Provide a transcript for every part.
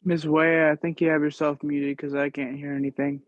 Miss Way, I think you have yourself muted because I can't hear anything.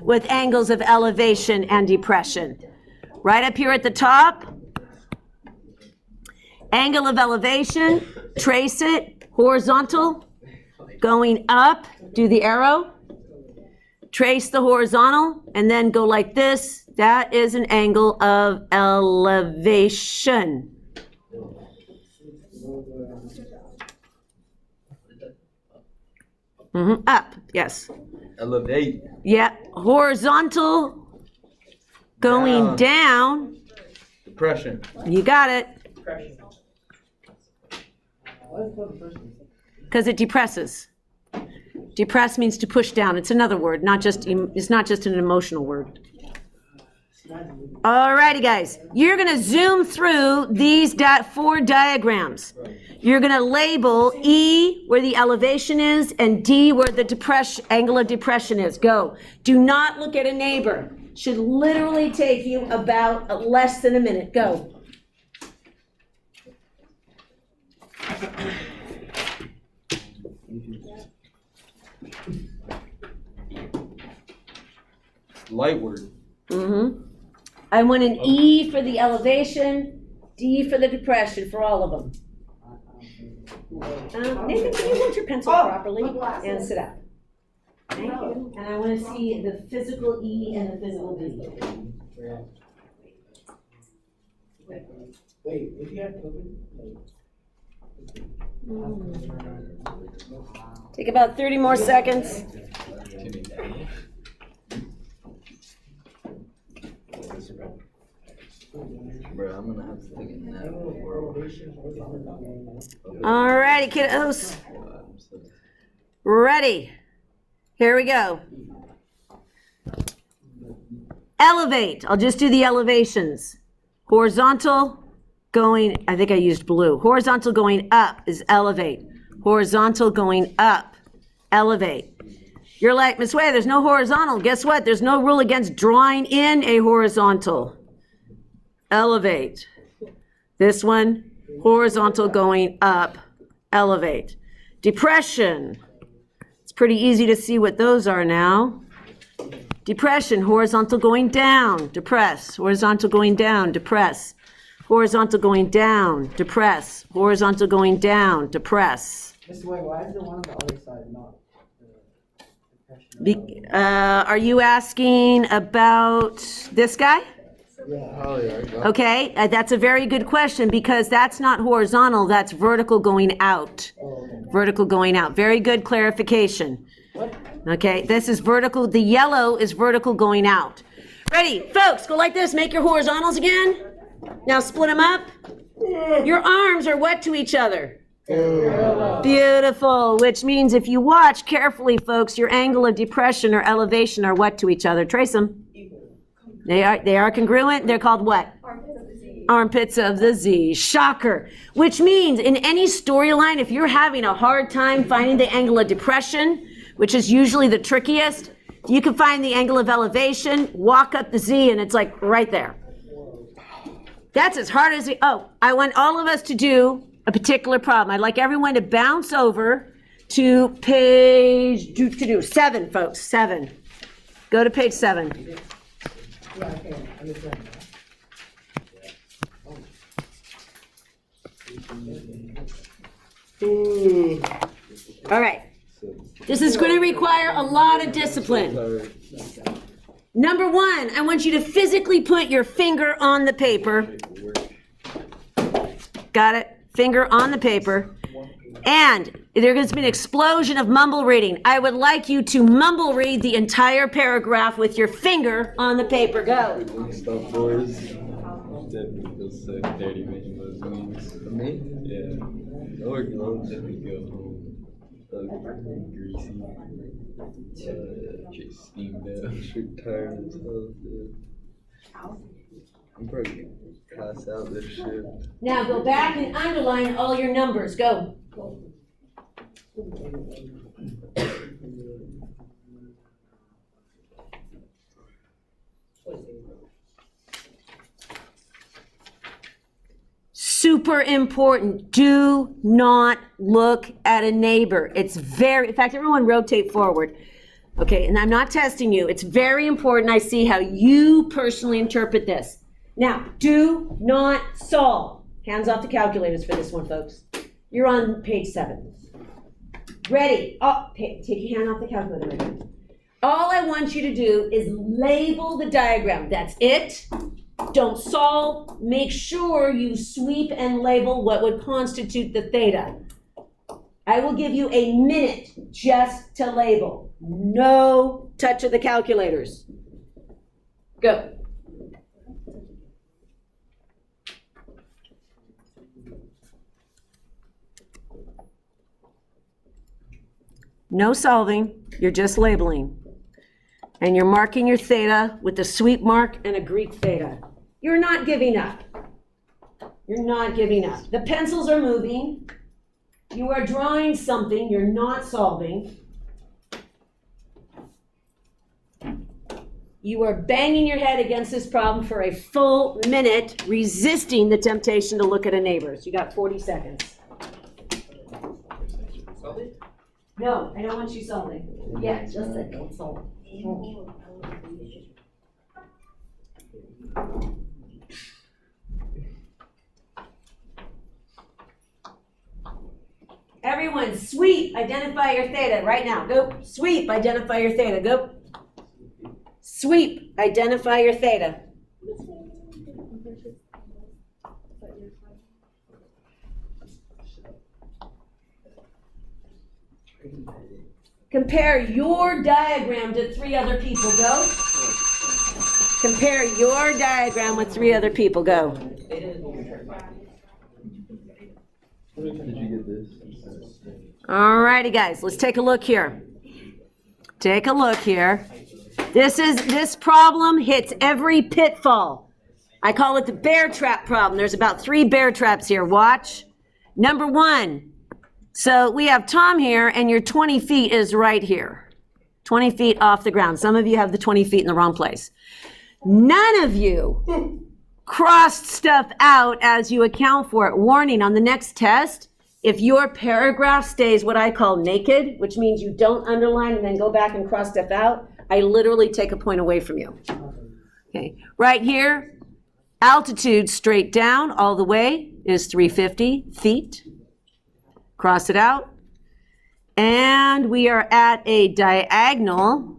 with angles of elevation and depression. Right up here at the top, angle of elevation, trace it, horizontal, going up, do the arrow, trace the horizontal, and then go like this. That is an angle of elevation. Up, yes. Elevate. Yeah, horizontal, going down. Depression. You got it. Because it depresses. Depress means to push down. It's another word, it's not just an emotional word. All righty, guys. You're going to zoom through these 4 diagrams. You're going to label E where the elevation is and D where the angle of depression is. Go. Do not look at a neighbor. Should literally take you about less than a minute. Go. Light word. I want an E for the elevation, D for the depression, for all of them. Nathan, can you hold your pencil properly and sit up? Thank you. And I want to see the physical E and the physical D. Wait, if you have COVID, Take about 30 more seconds. Bro, I'm gonna have to take a nap before. All righty, kiddos. Ready. Here we go. Elevate. I'll just do the elevations. Horizontal going, I think I used blue. Horizontal going up is elevate. Horizontal going up, elevate. You're like, Miss Way, there's no horizontal. Guess what? There's no rule against drawing in a horizontal. Elevate. This one, horizontal going up, elevate. Depression. It's pretty easy to see what those are now. Depression, horizontal going down, depress. Horizontal going down, depress. Horizontal going down, depress. Horizontal going down, depress. Mr. Way, why is the one on the other side not the depression? Are you asking about this guy? Yeah. Okay, that's a very good question because that's not horizontal, that's vertical going out. Vertical going out. Very good clarification. Okay, this is vertical. The yellow is vertical going out. Ready, folks, go like this. Make your horizontals again. Now split them up. Your arms are what to each other? Beautiful, which means if you watch carefully, folks, your angle of depression or elevation are what to each other? Trace them. They are congruent. They're called what? Armpits of the Z. Shocker. Which means in any storyline, if you're having a hard time finding the angle of depression, which is usually the trickiest, you can find the angle of elevation, walk up the Z, and it's like right there. That's as hard as I want all of us to do a particular problem. I'd like everyone to bounce over to page 7, folks. 7. Go to page 7. Yeah, I can understand. All right. This is going to require a lot of discipline. Number 1, I want you to physically put your finger on the paper. Got it? Finger on the paper. And there's going to be an explosion of mumble reading. I would like you to mumble read the entire paragraph with your finger on the paper. Go. Stop, boys. Definitely feels so dirty making those wings. For me? Yeah. I work alone, definitely go home. Greasy. Just steamed out. Straight tired and stuff. Yeah. I'm probably gonna pass out this shit. Now go back and underline all your numbers. Go. Super important. Do not look at a neighbor. It's in fact, everyone rotate forward. Okay, and I'm not testing you. It's very important I see how you personally interpret this. Now, do not solve. Hands off the calculators for this one, folks. You're on page 7. Ready? Oh, take your hand off the calculator right now. All I want you to do is label the diagram. That's it. Don't solve. Make sure you sweep and label what would constitute the theta. I will give you a minute just to label. No touch of the calculators. Go. No solving, you're just labeling. And you're marking your theta with a sweep mark and a Greek theta. You're not giving up. You're not giving up. The pencils are moving. You are drawing something, you're not solving. You are banging your head against this problem for a full minute, resisting the temptation to look at a neighbor's. You got 40 seconds. No, I don't want you solving. Yeah, just a don't solve. Everyone, sweep, identify your theta right now. Go. Sweep, identify your theta. Go. Sweep, identify your theta. Compare your diagram to 3 other people. Go. Compare your diagram with 3 other people. Go. Did you get this? All righty, guys, let's take a look here. Take a look here. This problem hits every pitfall. I call it the bear trap problem. There's about 3 bear traps here. Watch. Number 1. So we have Tom here, and your 20 feet is right here. 20 feet off the ground. Some of you have the 20 feet in the wrong place. None of you crossed stuff out as you account for it. Warning, on the next test, if your paragraph stays what I call naked, which means you don't underline and then go back and cross stuff out, I literally take a point away from you. Okay, right here, altitude straight down all the way is 350 feet. Cross it out. And we are at a diagonal.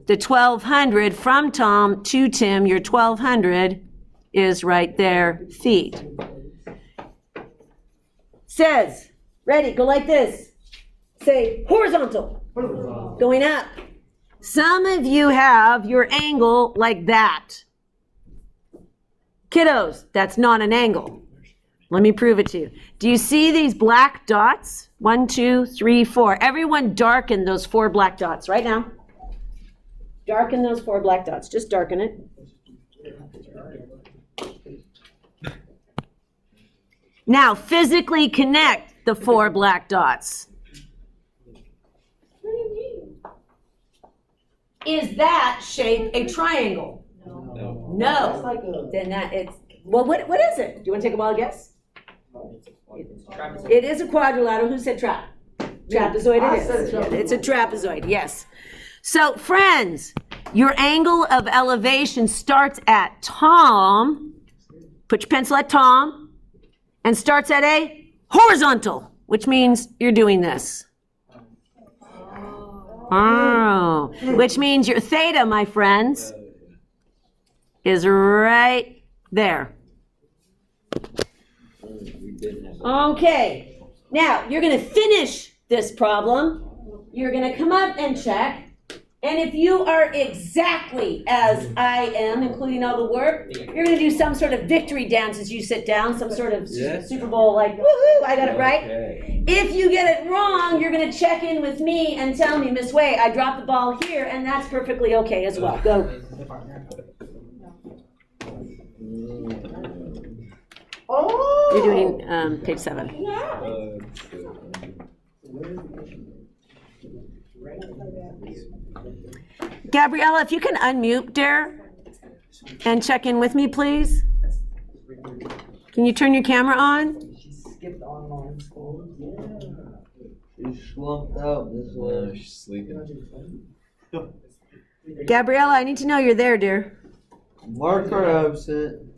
The 1200 from Tom to Tim, your 1200 is right there, feet. Says, ready, go like this. Say horizontal. Going up. Some of you have your angle like that. Kiddos, that's not an angle. Let me prove it to you. Do you see these black dots? 1, 2, 3, 4. Everyone darken those 4 black dots right now. Darken those 4 black dots. Just darken it. Now, physically connect the 4 black dots. What do you mean? Is that shape a triangle? No. Then that it's, well, what is it? Do you want to take a wild guess? It is a quadrilateral. Who said trap? Trapezoid it is. It's a trapezoid, yes. So, friends, your angle of elevation starts at Tom. Put your pencil at Tom. And starts at a horizontal, which means you're doing this. Oh, which means your theta, my friends, is right there. Okay, now you're going to finish this problem. You're going to come up and check. And if you are exactly as I am, including all the work, you're going to do some sort of victory dance as you sit down, some sort of Super Bowl like, woohoo, I got it right. Okay. If you get it wrong, you're going to check in with me and tell me, Miss Way, I dropped the ball here, and that's perfectly okay as well. Go. Oh! You're doing page 7. Gabriella, if you can unmute, dear, and check in with me, please. Can you turn your camera on? She skipped online school. She's slumped out this way. She's sleeping. Gabriella, I need to know you're there, dear. Mark her absent.